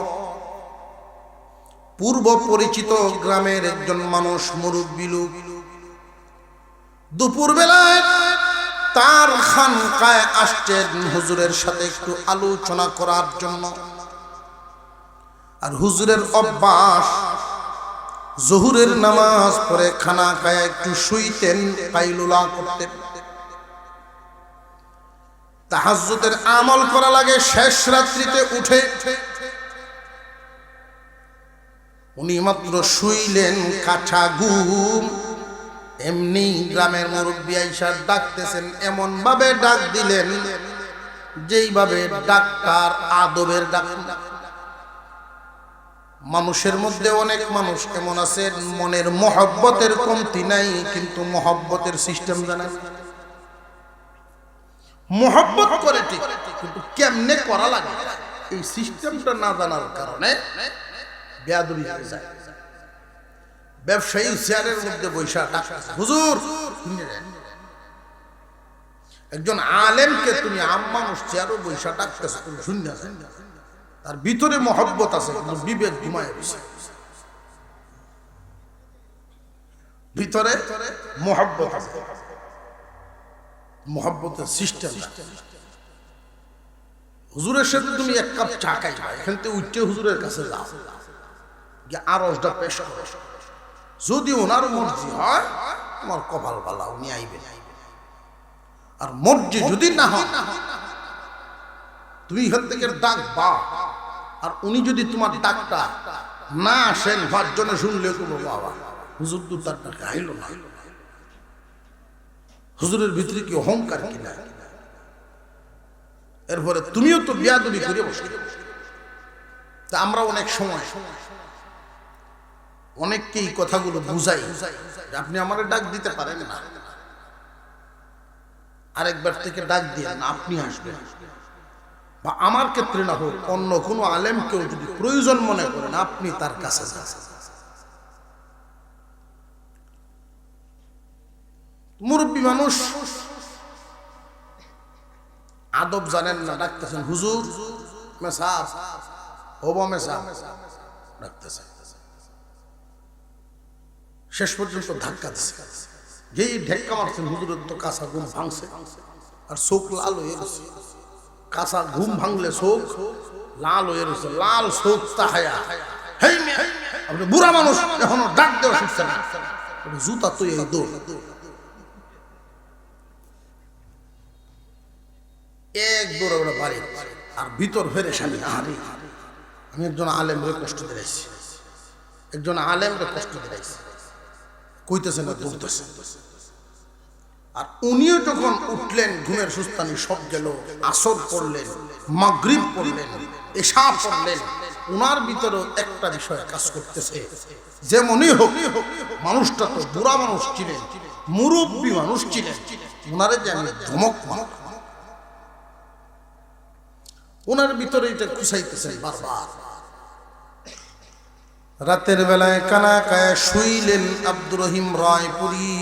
Speaker 1: পূর্ব পরিচিত গ্রামের একজন মানুষ, মুরব্বী লোক, দুপুর বেলায় তার খানকায় আসছেন হুজুরের সাথে একটু আলোচনা করার জন্য। আর হুজুরের অভ্যাস, জোহরের নামাজ পড়ে খানা খায় একটু শুইতেন, কাইলুলা করতেন। তাহাজ্জুদের আমল করা লাগে শেষ রাত্রিতে উঠে। উনি মাত্র শুইলেন, কাঁচা ঘুম, এমনি গ্রামের মুরব্বী আইসা ডাকতেছেন, এমন ভাবে ডাক দিলেন যেইভাবে ডাক্তার আদবের ডাক। মানুষের মধ্যে অনেক মানুষ এমন আছে মনের মহব্বতের কমতি নাই, কিন্তু মহব্বতের সিস্টেম জানে, মহব্বত করে ঠিক, কিন্তু কেমনে করা লাগে এই সিস্টেমটা না জানার কারণে বেয়াদবি হয়ে যায়। ব্যবসায়ী চেয়ারের মধ্যে বৈশা ডাকতেছে, হুজুর একজন আলেমকে তুমি আম মানুষ চেয়ারও বৈশা ডাকতেছে, তুমি শুননা, তার ভিতরে মহব্বত আছে কিন্তু বিবেক ঘুমায় গেছে। ভিতরে মহব্বত আছে, মহব্বতের সিস্টেম। হুজুরের সাথে তুমি এক কাপ চা খাইবা, এখান থেকে উঠে হুজুরের কাছে যাও, গিয়ে আরজটা পেশ করো। যদি ওনার মর্জি হয় তোমার কপাল ভালো, উনি আইবেন। আর মর্জি যদি না হয় তুমি এখান থেকে ডাকবা, আর উনি যদি তোমার ডাকটা না আসেন পাঁচজনে শুনলে কোনো বাবা হুজুর তো তার ডাকে আইল না, হুজুরের ভিতরে কি অহংকার কিনা, এরপরে তুমিও তো বেয়াদবি করে বসে। তা আমরা অনেক সময় অনেককে এই কথাগুলো বুঝাই, আপনি আমার ডাক দিতে পারেন না, আরেকবার থেকে ডাক দিয়ে না, আপনি আসবেন। বা আমার ক্ষেত্রে না হোক, অন্য কোনো আলেমকেও যদি প্রয়োজন মনে করেন, আপনি তার কাছে যান। মুরব্বী মানুষ আদব জানেন না, ডাকতেছেন হুজুর মেসাব ওবা মেসাব ডাকতেছেন। শেষ পর্যন্ত ধাক্কা দিচ্ছে, যেই ধাক্কা মারছেন হুজুরের তো কাঁচা ঘুম ভাঙছে আর চোখ লাল হয়ে গেছে। কাঁচা ঘুম ভাঙলে চোখ লাল হয়ে গেছে, লাল চোখ তাহায়া আপনি বুড়া মানুষ এখনো ডাক দেওয়া শিখছে না, জুতা তো এই দৌড় এক দৌড়ে ওরা বাড়ি আর ভিতর ফেরে সামনে আমি একজন আলেমরে কষ্ট দিয়েছি, একজন আলেমরে কষ্ট দিয়েছি, কইতেছে না দৌড়তেছে। আর উনিও যখন উঠলেন ঘুমের সুস্তানি সব গেল, আসর পড়লেন, মাগরিব পড়লেন, এশা পড়লেন, উনার ভিতরেও একটা বিষয় কাজ করতেছে। যেমনই হোক মানুষটা তো বুড়া মানুষ ছিলেন, মুরব্বী মানুষ ছিলেন, উনারে যে আমি ধমক মারব, ওনার ভিতরে এটা খুঁচাইতেছেন বারবার। রাতের বেলায় কানা কায়ে শুইলেন আব্দুর রহিম রায়পুরী।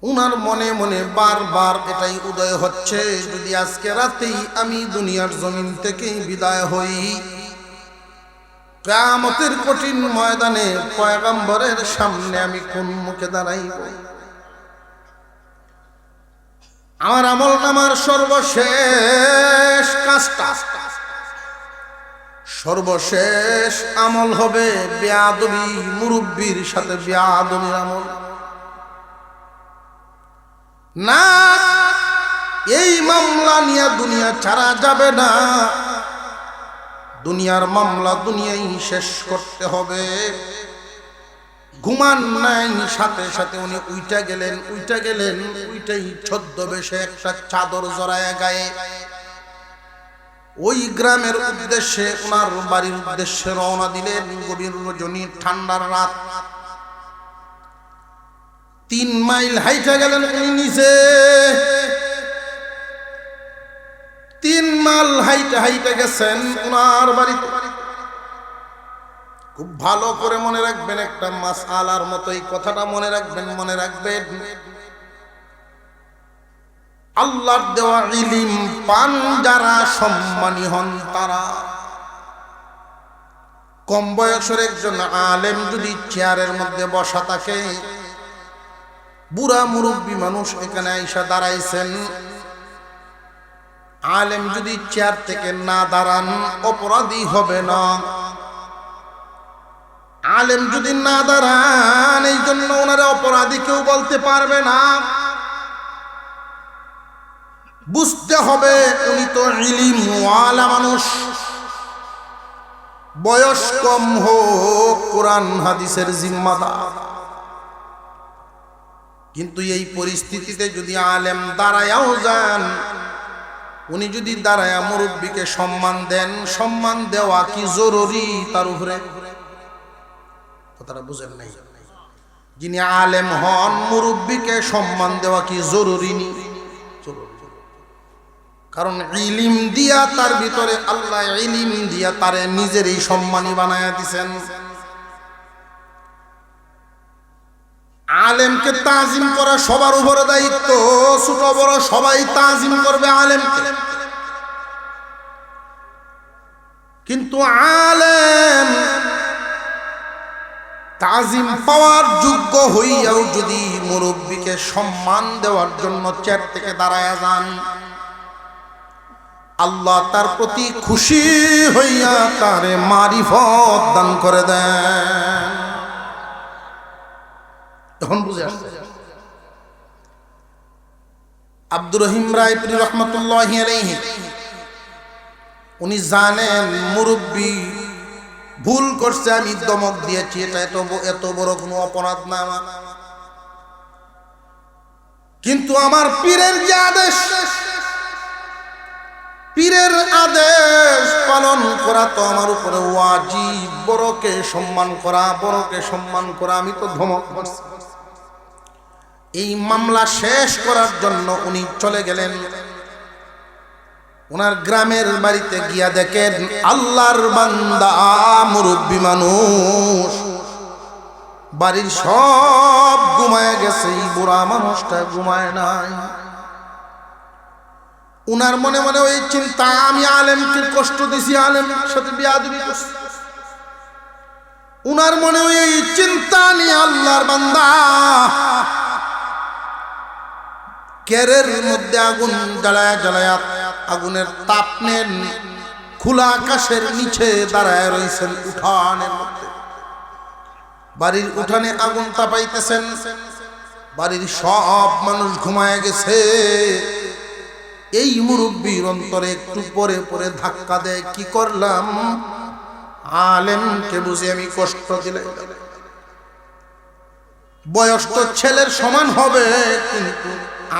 Speaker 1: উনার মনে মনে বারবার এটাই উদয় হচ্ছে, যদি আজকে রাতেই আমি দুনিয়ার জমিন থেকেই বিদায় হই, কিয়ামতের কঠিন ময়দানে পয়গম্বরের সামনে আমি কোন মুখে দাঁড়াইব? আমার আমল নামার সর্বশেষ কাজটা, সর্বশেষ আমল হবে বেয়াদবি, মুরব্বির সাথে বেয়াদবির আমল। না, এই মামলা নিয়ে দুনিয়া ছাড়া যাবে না, দুনিয়ার মামলা দুনিয়াই শেষ করতে হবে। ঘুমান নাই, সাথে সাথে উনি উইটা গেলেন, উইটাই ছদ্মবেশে একটা চাদর জড়ায় গায়ে ওই গ্রামের উদ্দেশ্যে, ওনার বাড়ির উদ্দেশ্যে রওনা দিলেন। গভীর রজনী, ঠান্ডার রাত, 3 মাইল হাইটা গেলেন উনি নিচে, 3 মাইল হাইটা গেছেন ওনার বাড়িতে। খুব ভালো করে মনে রাখবেন, একটা মাসআলার মতো এই কথাটা মনে রাখবেন। আল্লাহর দেওয়া ইলম পান যারা, সম্মানী হন তারা। কম বয়সের একজন আলেম যদি চেয়ারের মধ্যে বসা থাকে, বুড়া মুরব্বী মানুষ এখানে আইসা দাঁড়াইছেন, আলেম যদি চেয়ার থেকে না দাঁড়ান অপরাধী হবে না। আলেম যদি না দাঁড়ান, এই জন্য ওনারা অপরাধী কেউ বলতে পারবে না। বুঝতে হবে উনি তো ইলমওয়ালা মানুষ, বয়স কম হোক কোরআন হাদিসের জিম্মাদার। কিন্তু এই পরিস্থিতিতে যদি আলেম দাঁড়ায়াও যান, উনি যদি দাঁড়ায়া মুরব্বীকে সম্মান দেন, সম্মান দেওয়া কি জরুরি তার উপরে? কথাটা বুঝেন নাই? যিনি আলেম হন, মুরব্বীকে সম্মান দেওয়া কি জরুরি নি? কারণ ইলিম দিয়া তার ভিতরে, আল্লাহ ইলিম দিয়া তারে নিজেরই সম্মানী বানায়া দিছেন। আলেমকে তাজিম করা সবার উপরে দায়িত্ব, ছোট বড় সবাই তাজিম করবে আলেমকে। কিন্তু আলেম তাজিম পাওয়ার যোগ্য হইয়াও যদি মুরব্বীকে সম্মান দেওয়ার জন্য চেয়ার থেকে দাঁড়ায়া যান, আল্লাহ তার প্রতি খুশি হইয়া তারে মারিফত দান করে দেন। তখন বুঝে আসছে আব্দুর রহিম রায়পুরী রহমতুল্লাহি আলাইহি, উনি জানেন মুরব্বী ভুল করছে, আমি দমক দিয়েছি, এটা এত বড় কোনো অপরাধ না আমার। কিন্তু আমার পীরের যে আদেশ, পীরের আদেশ পালন করা তো আমার উপরে ওয়াজিব। বড়কে সম্মান করা, আমি তো ধমক করছি। এই মামলা শেষ করার জন্য উনি চলে গেলেন ওনার গ্রামের বাড়িতে। গিয়া দেখেন আল্লাহর বান্দা মুরব্বী মানুষ বাড়ির সব ঘুমায় গেছে, এই বুড়া মানুষটা ঘুমায় নাই। উনার মনে মনে ওই চিন্তা, আমি আলেমকে কষ্ট দিছি, আলেমের সাথে বেয়াদবি করছি। উনার মনে ওই চিন্তা নিয়ে আল্লাহর বান্দা কেরের মধ্যে আগুন জ্বালায়া জ্বালায়া আগুনের তাপ নেন, খোলা আকাশের নিচে দাঁড়ায় রয়েছেন উঠানের মধ্যে। বাড়ির উঠানে আগুন তাপাইতেছেন, বাড়ির সব মানুষ ঘুমায় গেছে। এই মুরব্বীর অন্তরে একটু পরে পরে ধাক্কা দেয়, কি করলাম, আলেমকে বুঝে আমি কষ্ট দিলে। বয়স তো ছেলের সমান হবে, কিন্তু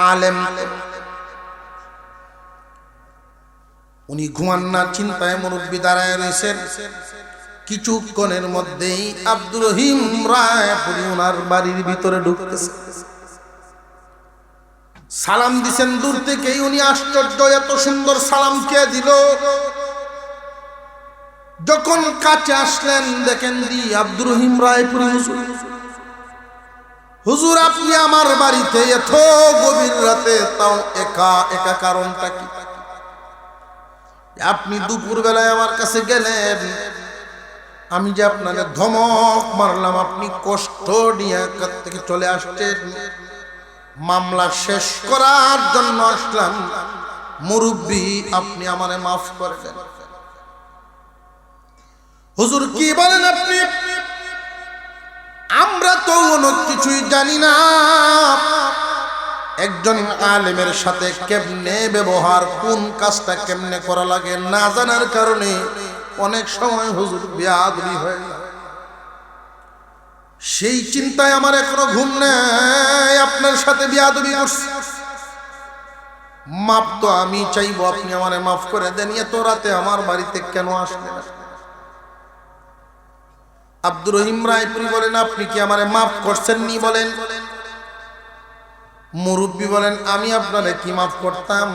Speaker 1: আলেম। উনি ঘুমান না, চিন্তায় মুরব্বী দাঁড়ায় রয়েছেন। কিছুক্ষণের মধ্যেই আব্দুর রহিম রায়পুরি ওনার বাড়ির ভিতরে ঢুকতেছে। সালাম দিছেন দূর থেকেই। উনি আশ্চর্য, এত সুন্দর সালাম কে দিল। যখন কাছে আসলেন দেখেন দি আব্দুর রহিম রায়পুরি হুজুর। হুজুর, আপনি আমার বাড়িতে এত গভীর রাতে, তাও একা একা, কারণটা কি? আপনি দুপুর বেলায় আমার কাছে গেলেন, আমি যে আপনাকে ধমক মারলাম, আপনি কষ্ট নিয়ে থেকে চলে আসছেন। মামলা শেষ করার জন্য আসলাম। মুরব্বী, আপনি আমারে মাফ করে দেন। হুজুর, কি বলেন আপনি? আমরা তো অনেক কিছুই জানি না। একজন আলেমের সাথে কেমনে ব্যবহার, কোন কাজটা কেমনে করা লাগে না জানার কারণে অনেক সময় হুজুর বেয়াদবি হয়। সেই চিন্তায় আমার এখনো ঘুম নেই, আপনার সাথে বেয়াদবি করছি। মাপ তো আমি চাইবো, আপনি আমারে মাফ করে দেন। এত রাতে আমার বাড়িতে কেন আসলেন? আব্দুর রহিম রায়পুরি বলেন, আপনি কি আমারে মাফ করছেন নি বলেন? মুরব্বী বলেন, আমি আপনারে কি মাফ করতাম?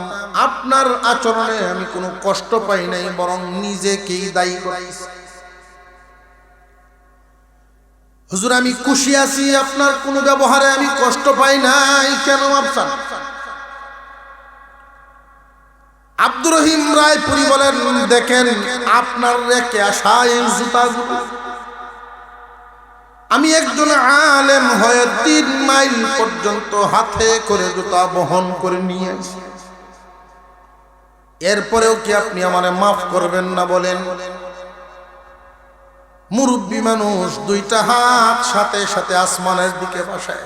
Speaker 1: আপনার আচরণে আমি কোনো কষ্ট পাই নাই, বরং নিজেকেই দায়ী করেছি। হুজুর, আমি খুশি আছি, আপনার কোনো ব্যবহারে আমি কষ্ট পাই নাই, কেন মাফ চান? আব্দুর রহিম রায়পুরি বলেন, দেখেন আপনার রেখে আসা এই জুতাগুলো, আমি একজন আলেম হয়ে 3 মাইল পর্যন্ত হাতে করে জুতা বহন করে নিয়ে আসি। এরপরেও কি আপনি আমারে মাফ করবেন না বলেন? মুরব্বী মানুষ 2টা হাত সাথে সাথে আসমানের দিকে বসায়।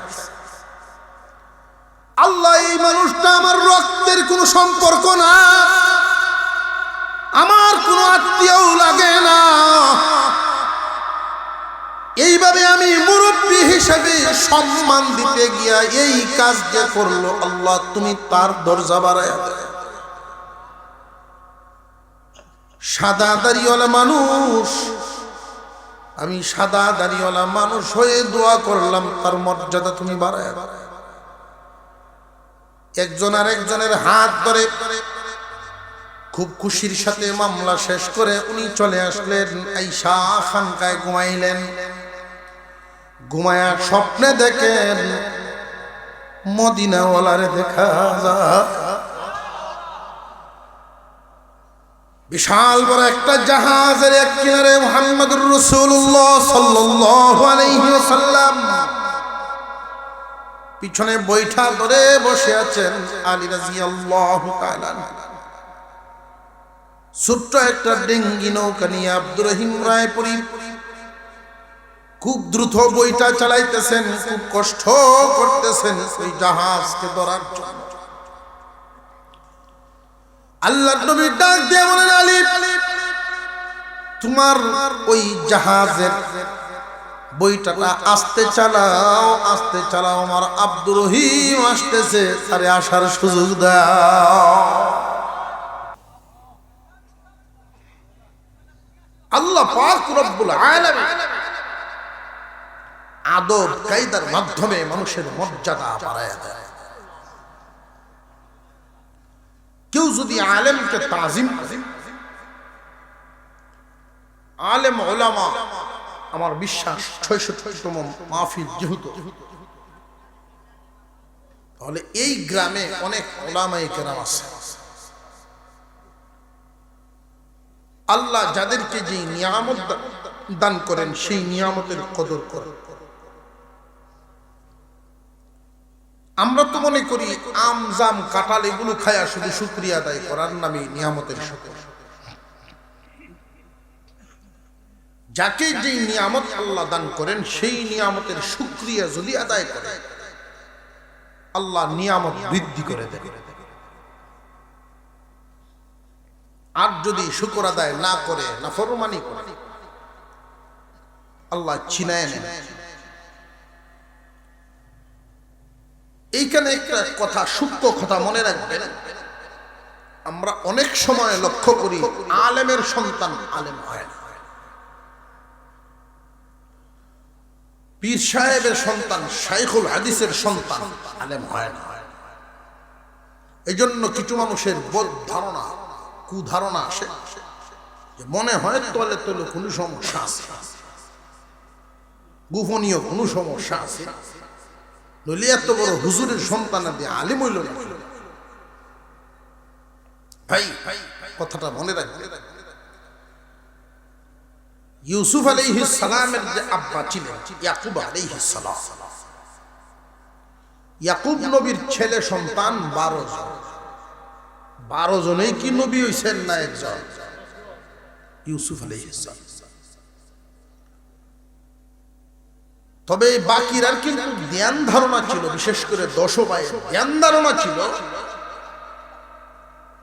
Speaker 1: আল্লাহ, এই মানুষটা আমার রক্তের কোনো সম্পর্ক না, আমার কোনো আত্মীয়ও লাগে না। এইভাবে আমি মুরব্বী হিসেবে সম্মান দিতে গিয়া এই কাজ যে করলো, আল্লাহ তুমি তার দরজা বাড়ায়া দেয়। সাদা দাড়িওয়ালা মানুষ, আমি সাদা দাড়িওয়ালা মানুষ হয়ে দোয়া করলাম, তার মর্যাদা তুমি বাড়ায়া দাও। একজন আর একজনের হাত ধরে খুব খুশির সাথে মামলা শেষ করে উনি চলে আসলেন। আয়েশা খানকায় ঘুমাইলেন। ঘুমায়া স্বপ্নে দেখেন মদিনাওয়ালারে দেখা যায়। বিশাল বড় একটা জাহাজের এক কিনারে মুহাম্মদুর রাসূলুল্লাহ সাল্লাল্লাহু আলাইহি ওয়াসাল্লাম, পিছনে বৈঠা ধরে বসে আছেন আলী রাদিয়াল্লাহু তাআলা। ছোট্ট একটা ডিঙ্গি নৌকা নিয়ে আব্দুর রহিম রায়পুরি খুব দ্রুত বইটা চালাইতেছেন, খুব কষ্ট করতেছেন ওই জাহাজকে ধরার জন্য। আল্লাহর নবী ডাক দিয়ে বলেন, আলী, তোমার ওই জাহাজের বইটাটা আস্তে চালাও, আস্তে চালাও, আমার আব্দুর রহিম আসতেছে, তারে আসার সুযোগ দাও। আল্লাহ পাক রব্বুল আলামিন আদব কায়দার মাধ্যমে মানুষের মর্যাদা বাড়ায় দেয়। কেউ যদি আলেমকে তাজিম করে, আলেম ওলামা আমার বিশ্বাস ৬৬তম মাহফিল যেহেতু, তাহলে এই গ্রামে অনেক উলামায়ে কেরাম আছে। আল্লাহ যাদেরকে যে নিয়ামত দান করেন সেই নিয়ামতের কদর করেন। আমরা তো মনে করি আম জাম কাঁঠাল এগুলো খায়া শুধু শুকরিয়া আদায় করার নামে নিয়ামতের সাথে। যাকে যে নিয়ামত আল্লাহ দান করেন সেই নিয়ামতের শুকরিয়া যদি আদায় করে আল্লাহ নিয়ামত বৃদ্ধি করে দেন। আর যদি শুকর আদায় না করে, নাফরমানি করে, আল্লাহ ছিনায় নেন। এইখানে একটা কথা, সূক্ষ্ম কথা মনে রাখবেন, আমরা অনেক সময় লক্ষ্য করি আলেমের সন্তান আলেম হয় না, পীর সাহেবের সন্তান, শাইখুল হাদিসের সন্তান আলেম হয় না। এই জন্য কিছু মানুষের বোধ ধারণা, কুধারণা আসে যে মনে হয় তলে তলে কোনো সমস্যা আছে, গোপনীয় কোনো সমস্যা আছে, নইলে এত বড় হুজুরের সন্তান দিয়ে আলিম হইল না। ভাই কথাটা মনে রাখবে, ইউসুফ আলাইহিস সালামের যে আব্বা ছিলেন ইয়াকুব আলাইহিস সালাম, ইয়াকুব নবীর ছেলে সন্তান 12 জন। 12 জনেই কি নবী হইছেন না একজন? ইউসুফ আলাইহিস সালাম। তবে বাকিরার কিন্তু জ্ঞান ধারণা ছিল, বিশেষ করে 10 ভাইয়ের জ্ঞান ধারণা ছিল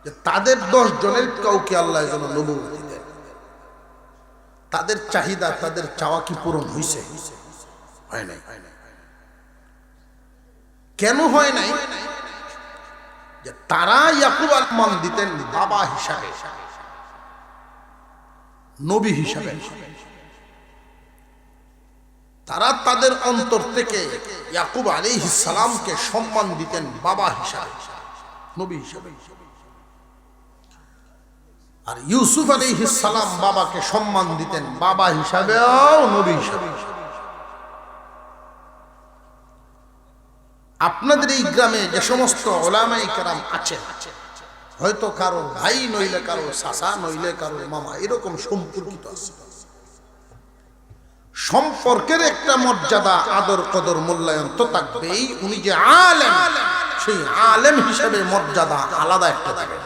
Speaker 1: যে তাদের 10 জনের কাউকে আল্লাহ যেন নবুয়ত দেন। তাদের চাহিদা, তাদের চাওয়া কি পূরণ হয়েছে? হয় নাই। কেন হয় নাই? যে তারা ইয়াকুব আল-মান দিতেন বাবা হিসাবে, নবী হিসাবে। তারা তাদের অন্তর থেকে ইয়াকুব আলাইহিস সালামকে সম্মান দিতেন বাবা হিসাবে, নবী হিসাবে। আর ইউসুফ আলাইহিস সালাম বাবাকে সম্মান দিতেন বাবা হিসাবেও, নবী হিসাবে। আপনাদের এই গ্রামে যে সমস্ত উলামায়ে কেরাম আছেন, হয়তো কারো ভাই নইলে কারো চাচা নইলে কারো মামা, এরকম সম্পর্কিত আছে। সম্পর্কের একটা মর্যাদা, আদর কদর, মূল্যায়ন তো থাকবেই। উনি যে আলেম, সেই আলেম হিসেবে মর্যাদা আলাদা একটা থাকে।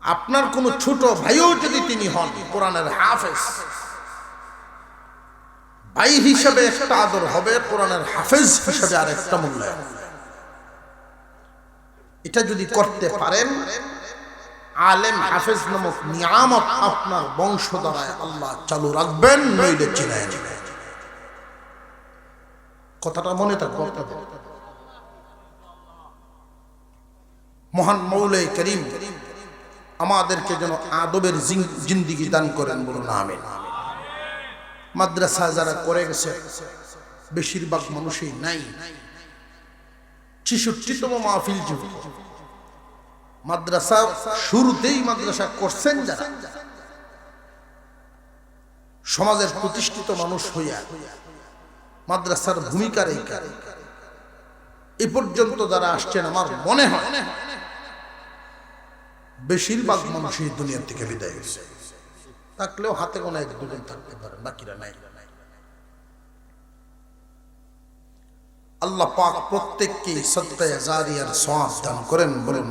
Speaker 1: আপনার কোন ছোট ভাইও যদি তিনি হন কোরআনের হাফেজ, ভাই হিসেবে একটা আদর হবে, কোরআনের হাফেজ হিসেবে আর একটা মূল্যায়ন। এটা যদি করতে পারেন, আলেম হাফেজ নামক নিয়ামত আপনার বংশধারায় আল্লাহ চালু রাখবেন, নইলে চিনায় নেবেন। কথাটা মনে থাকবে আপনাদের। মহান মৌলাই করিম আমাদেরকে যেন আদবের জিন্দেগি দান করেন, বলুন আমিন। মাদ্রাসা যারা করে গেছে বেশিরভাগ মানুষই নাই। 66তম মাহফিল জীবন মাদ্রাসা শুরুতেই মাদ্রাসা করছেন যারা, সমাজের প্রতিষ্ঠিত মানুষ হইয়া মাদ্রাসার ভূমিকার এই পর্যন্ত যারা আসছেন, আমার মনে হয় বেশিরভাগ মানুষই দুনিয়া থেকে বিদায় হয়েছে। থাকলেও হাতে গোনা 1-2 জন থাকতে পারে, বাকিরা নাই। আল্লাহ পাক প্রত্যেককে সদকায়ে জারিয়ার সওয়াব দান করেন, বলেন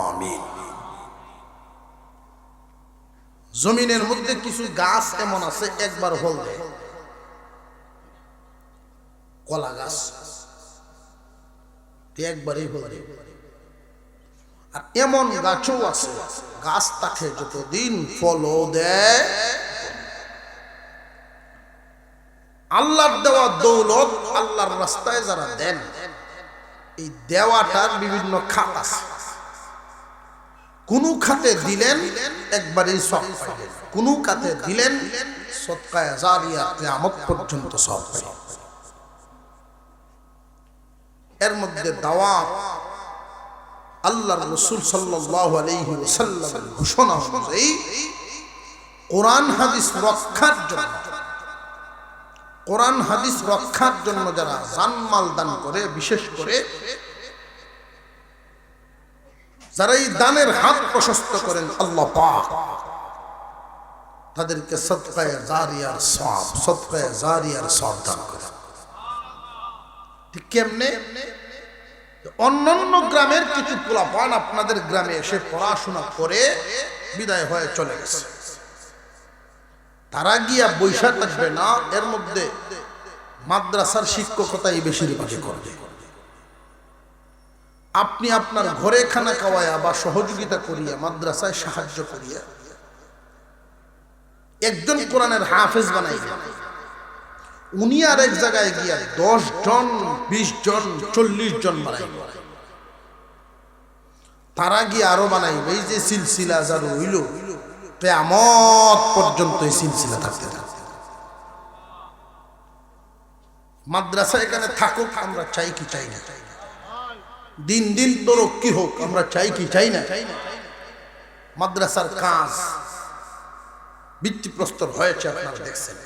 Speaker 1: আমিন। জমিনের মধ্যে কিছু গাছ এমন আছে একবার হলদে, কলা গাছ একবারই হলদে। আর এমন গাছও আছে, গাছ তাকে যতদিন ফলও দেয়, আল্লাহর দেওয়া দৌলত আল্লাহর রাস্তায় যারা দেন, এই দেওয়াটার বিভিন্ন খাত আছে। কোন খাতে দিলেন একবারই সব পাইলেন, কোন খাতে দিলেন সদকায়ে জারিয়া কিয়ামত পর্যন্ত সব পাইলেন। এর মধ্যে দাওয়াত আল্লাহর রাসূল সাল্লাল্লাহু আলাইহি ওয়াসাল্লামের ঘোষণা অনুযায়ী কোরআন হাদিস রক্ষার জন্য, কোরআন হাদিস রক্ষার জন্য যারা জানমাল দান করে, বিশেষ করে যারা এই দানের হাত প্রশস্ত করেন আল্লাহ পাক তাদেরকে সদকায়ে জারিয়ার সওয়াব, সদকায়ে জারিয়ার সওয়াব দান করে। ঠিক কেমনে? অন্যান্য গ্রামের কিছু পোলাপান আপনাদের গ্রামে এসে পড়াশোনা করে বিদায় হয়ে চলে গেছে, তারা গিয়া বৈশা থাকবে না, এর মধ্যে মাদ্রাসার শিক্ষকতাই বেশিরভাগই করবে। আপনি আপনার ঘরে খানা খাওয়ায়া বা সহযোগিতা করিয়া, মাদ্রাসায় সাহায্য করিয়া একজন কোরআনের হাফেজ বানাইবেন, উনি আর এক জায়গায় গিয়া 10 জন 20 জন 40 জন বানাইবে, তারা গিয়ে আরো বানাইবে। এই যে সিলসিলা যার হইল কিয়ামত পর্যন্ত এই সিলসিলা থাকতে থাকতে মাদ্রাসা এখানে থাকুক, আমরা চাই কি চাই না, দিন দিন তরক্কি হোক, আমরা চাই কি চাই না। মাদ্রাসার কাজ ভিত্তিপ্রস্তর হয়েছে, আপনারা দেখছেন।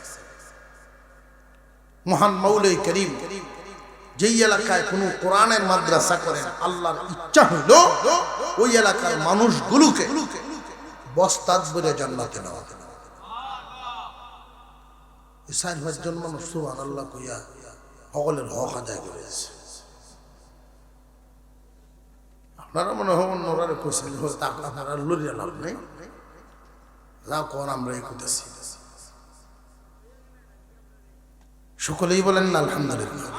Speaker 1: মহান মৌলাই করিম যেই এলাকায় কোন কোরআনের মাদ্রাসা করেন, আল্লাহর ইচ্ছা হইল ওই এলাকার মানুষগুলোকে বস্তাত ভরে জান্নাতে নেওয়া। এই 4-5 জন মানুষ সুবহানাল্লাহ কইয়া সকলের হক আদায় করেছে। আপনারা মনে হয় অন্যরা কইছেন, আপনারা লড়িয়া লাভ নেই, যা কোন আমরা এই করতেছি। সকলেই বলেন না আলহামদুলিল্লাহ,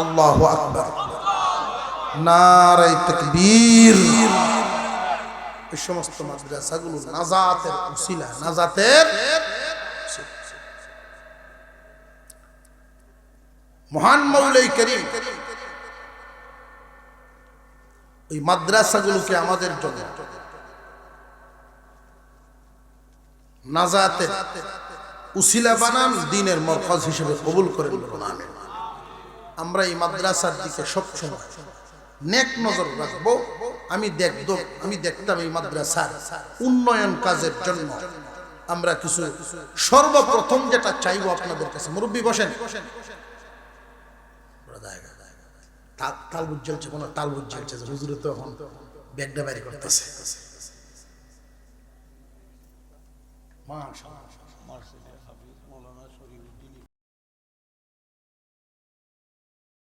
Speaker 1: আল্লাহু আকবার, নারে তাকবীর। এই সমস্ত মাদ্রাসাগুলো নাজাতের উসিলা, নাজাতের মহান মৌলাই করিম ওই মাদ্রাসাগুলোকে আমাদের জন্য নাজাতের উসিলা বানান, দ্বীনের মরকজ হিসেবে কবুল করেন। আমরা এই মাদ্রাসার দিকে সবসময় নেক নজর রাখবো। আমি দেখতাম এই মাদ্রাসার উন্নয়ন কাজের জন্য আমরা কিছু সর্বপ্রথম যেটা চাইবো আপনাদের কাছে, মুরব্বী বসেন, তাল বুঝছে কোনো তাল বুঝছে, হুজুরে তো এখন ব্যাগটা বাইরে করতেছে। মাশাআল্লাহ।